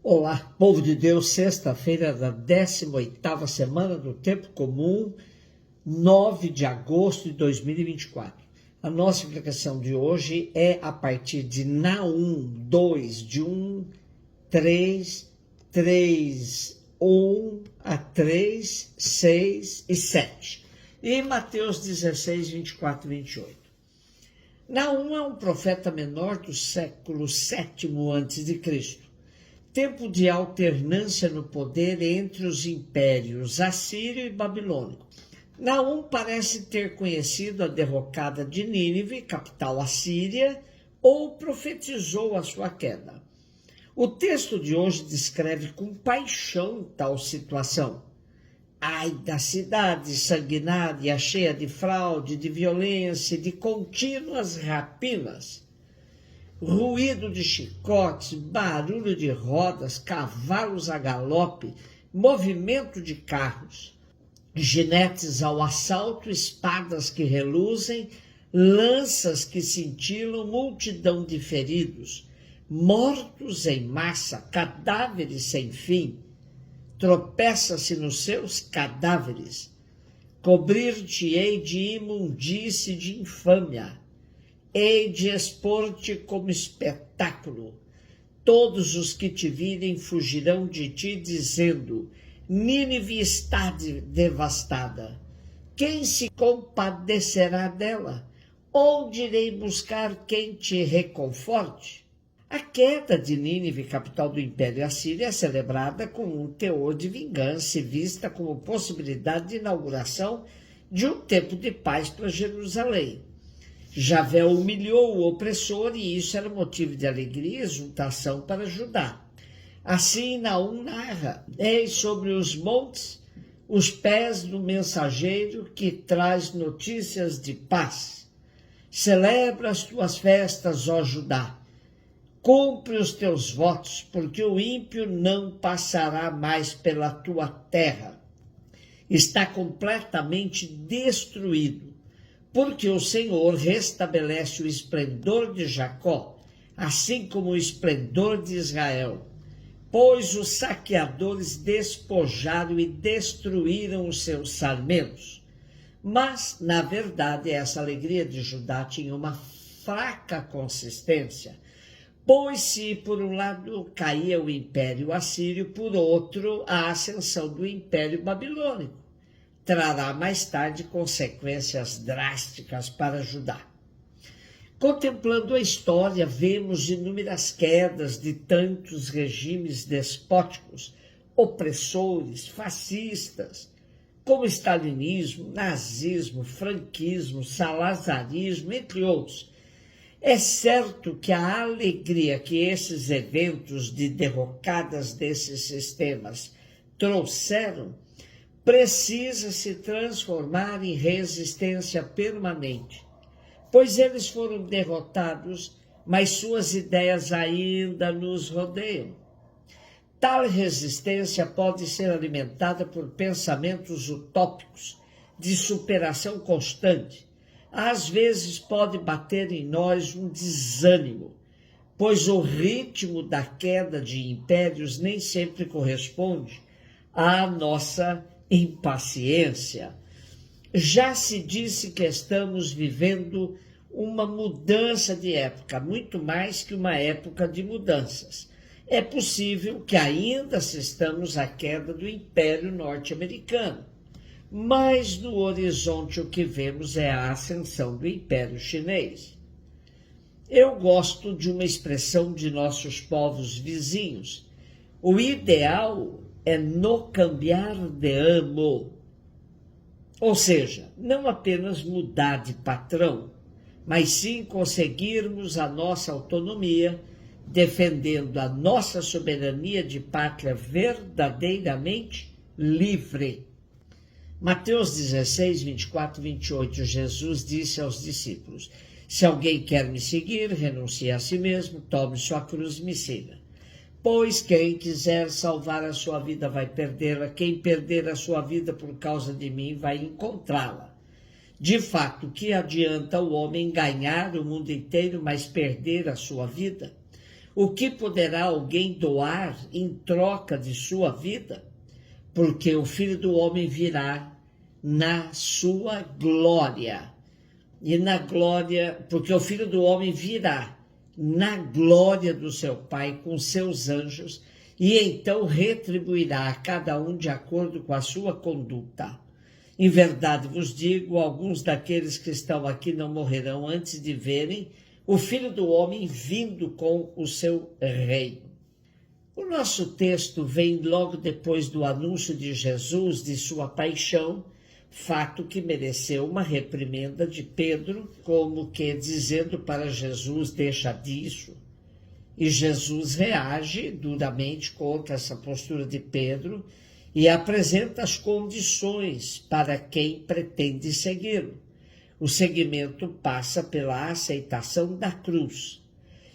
Olá, povo de Deus, sexta-feira da 18ª semana do Tempo Comum, 9 de agosto de 2024. A nossa explicação de hoje é a partir de Naum 2, de 1, 3, 3, 1 a 3, 6 e 7. E Mateus 16, 24 e 28. Naum é um profeta menor do século VII a.C., tempo de alternância no poder entre os impérios assírio e babilônico. Naum parece ter conhecido a derrocada de Nínive, capital assíria, ou profetizou a sua queda. O texto de hoje descreve com paixão tal situação. Ai da cidade sanguinária, cheia de fraude, de violência e de contínuas rapinas. Ruído de chicotes, barulho de rodas, cavalos a galope, movimento de carros, ginetes ao assalto, espadas que reluzem, lanças que cintilam, multidão de feridos, mortos em massa, cadáveres sem fim. Tropeça-se nos seus cadáveres. Cobrir-te-ei de imundície e de infâmia. Hei de expor-te como espetáculo. Todos os que te virem fugirão de ti, dizendo: Nínive está devastada. Quem se compadecerá dela? Onde irei buscar quem te reconforte? A queda de Nínive, capital do Império Assírio, é celebrada com um teor de vingança e vista como possibilidade de inauguração de um tempo de paz para Jerusalém. Javé humilhou o opressor e isso era motivo de alegria e exultação para Judá. Assim Naum narra: eis sobre os montes os pés do mensageiro que traz notícias de paz. Celebra as tuas festas, ó Judá. Cumpre os teus votos, porque o ímpio não passará mais pela tua terra. Está completamente destruído. Porque o Senhor restabelece o esplendor de Jacó, assim como o esplendor de Israel. Pois os saqueadores despojaram e destruíram os seus sarmentos. Mas, na verdade, essa alegria de Judá tinha uma fraca consistência, pois se por um lado caía o Império Assírio, por outro a ascensão do Império Babilônico trará mais tarde consequências drásticas para Judá. Contemplando a história, vemos inúmeras quedas de tantos regimes despóticos, opressores, fascistas, como stalinismo, nazismo, franquismo, salazarismo, entre outros. É certo que a alegria que esses eventos de derrocadas desses sistemas trouxeram precisa se transformar em resistência permanente, pois eles foram derrotados, mas suas ideias ainda nos rodeiam. Tal resistência pode ser alimentada por pensamentos utópicos, de superação constante. Às vezes pode bater em nós um desânimo, pois o ritmo da queda de impérios nem sempre corresponde à nossa impaciência. Já se disse que estamos vivendo uma mudança de época, muito mais que uma época de mudanças. É possível que ainda assistamos à queda do Império Norte-Americano, mas no horizonte o que vemos é a ascensão do Império Chinês. Eu gosto de uma expressão de nossos povos vizinhos. O ideal é no cambiar de amo, ou seja, não apenas mudar de patrão, mas sim conseguirmos a nossa autonomia, defendendo a nossa soberania de pátria verdadeiramente livre. Mateus 16, 24 e 28, Jesus disse aos discípulos: se alguém quer me seguir, renuncie a si mesmo, tome sua cruz e me siga. Pois quem quiser salvar a sua vida vai perdê-la, quem perder a sua vida por causa de mim vai encontrá-la. De fato, que adianta o homem ganhar o mundo inteiro, mas perder a sua vida? O que poderá alguém doar em troca de sua vida? Porque o Filho do Homem virá na sua glória. E na glória, porque o Filho do Homem virá na glória do seu Pai com seus anjos, e então retribuirá a cada um de acordo com a sua conduta. Em verdade vos digo, alguns daqueles que estão aqui não morrerão antes de verem o Filho do Homem vindo com o seu reino. O nosso texto vem logo depois do anúncio de Jesus, de sua paixão, fato que mereceu uma reprimenda de Pedro, como que dizendo para Jesus, deixa disso. E Jesus reage duramente contra essa postura de Pedro e apresenta as condições para quem pretende segui-lo. O seguimento passa pela aceitação da cruz.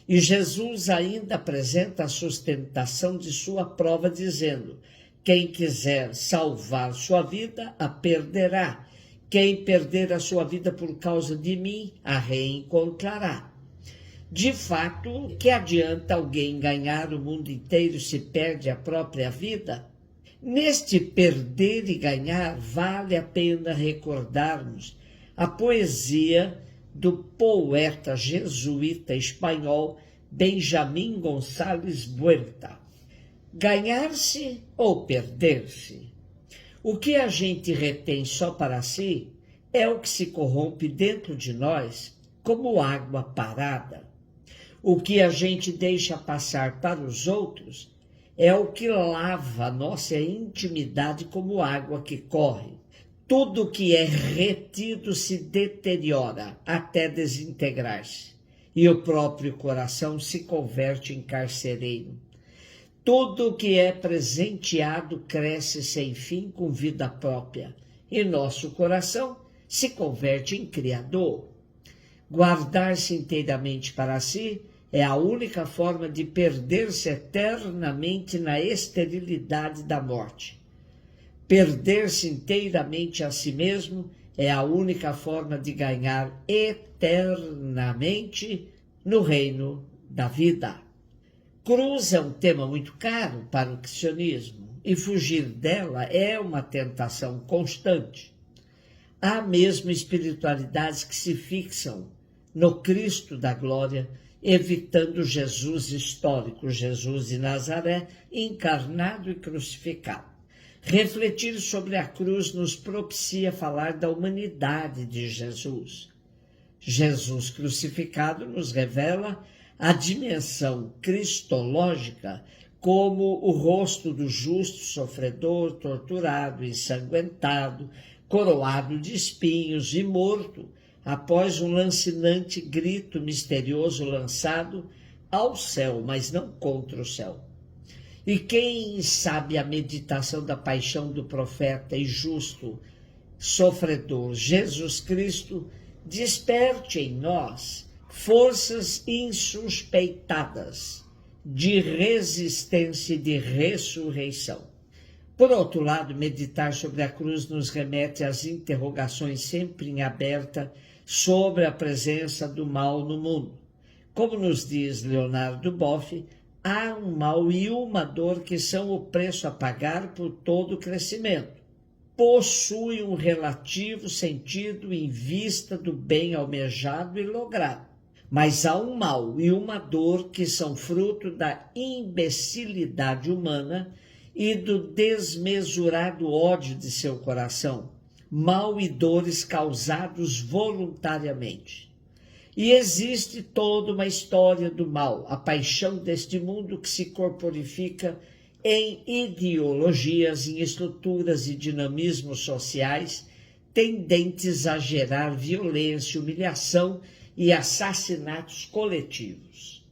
E Jesus ainda apresenta a sustentação de sua prova, dizendo: quem quiser salvar sua vida, a perderá. Quem perder a sua vida por causa de mim, a reencontrará. De fato, que adianta alguém ganhar o mundo inteiro se perde a própria vida? Neste perder e ganhar, vale a pena recordarmos a poesia do poeta jesuíta espanhol Benjamín González Buerta. Ganhar-se ou perder-se? O que a gente retém só para si é o que se corrompe dentro de nós como água parada. O que a gente deixa passar para os outros é o que lava a nossa intimidade como água que corre. Tudo que é retido se deteriora até desintegrar-se, e o próprio coração se converte em carcereiro. Tudo que é presenteado cresce sem fim com vida própria, e nosso coração se converte em criador. Guardar-se inteiramente para si é a única forma de perder-se eternamente na esterilidade da morte. Perder-se inteiramente a si mesmo é a única forma de ganhar eternamente no reino da vida. Cruz é um tema muito caro para o cristianismo e fugir dela é uma tentação constante. Há mesmo espiritualidades que se fixam no Cristo da glória, evitando Jesus histórico, Jesus de Nazaré, encarnado e crucificado. Refletir sobre a cruz nos propicia falar da humanidade de Jesus. Jesus crucificado nos revela a dimensão cristológica como o rosto do justo sofredor, torturado, ensanguentado, coroado de espinhos e morto, após um lancinante grito misterioso lançado ao céu, mas não contra o céu. E quem sabe a meditação da paixão do profeta e justo sofredor Jesus Cristo, desperte em nós forças insuspeitadas de resistência e de ressurreição. Por outro lado, meditar sobre a cruz nos remete às interrogações sempre em aberta sobre a presença do mal no mundo. Como nos diz Leonardo Boff, há um mal e uma dor que são o preço a pagar por todo o crescimento. Possui um relativo sentido em vista do bem almejado e logrado. Mas há um mal e uma dor que são fruto da imbecilidade humana e do desmesurado ódio de seu coração, mal e dores causados voluntariamente. E existe toda uma história do mal, a paixão deste mundo que se corporifica em ideologias, em estruturas e dinamismos sociais tendentes a gerar violência, humilhação e assassinatos coletivos.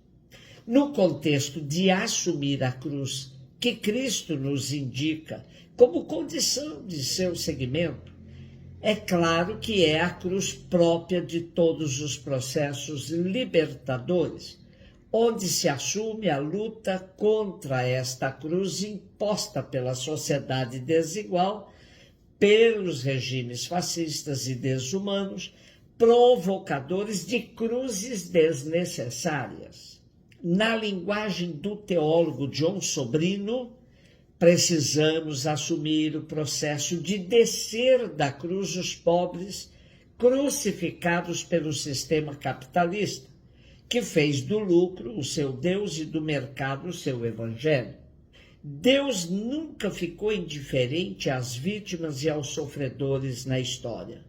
No contexto de assumir a cruz que Cristo nos indica como condição de seu seguimento, é claro que é a cruz própria de todos os processos libertadores, onde se assume a luta contra esta cruz imposta pela sociedade desigual, pelos regimes fascistas e desumanos, provocadores de cruzes desnecessárias. Na linguagem do teólogo John Sobrino, precisamos assumir o processo de descer da cruz os pobres crucificados pelo sistema capitalista, que fez do lucro o seu Deus e do mercado o seu evangelho. Deus nunca ficou indiferente às vítimas e aos sofredores na história.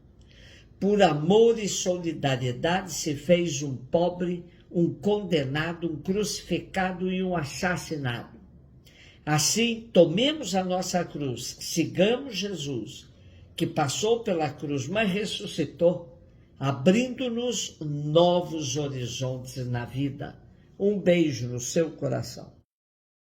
Por amor e solidariedade se fez um pobre, um condenado, um crucificado e um assassinado. Assim, tomemos a nossa cruz, sigamos Jesus, que passou pela cruz, mas ressuscitou, abrindo-nos novos horizontes na vida. Um beijo no seu coração.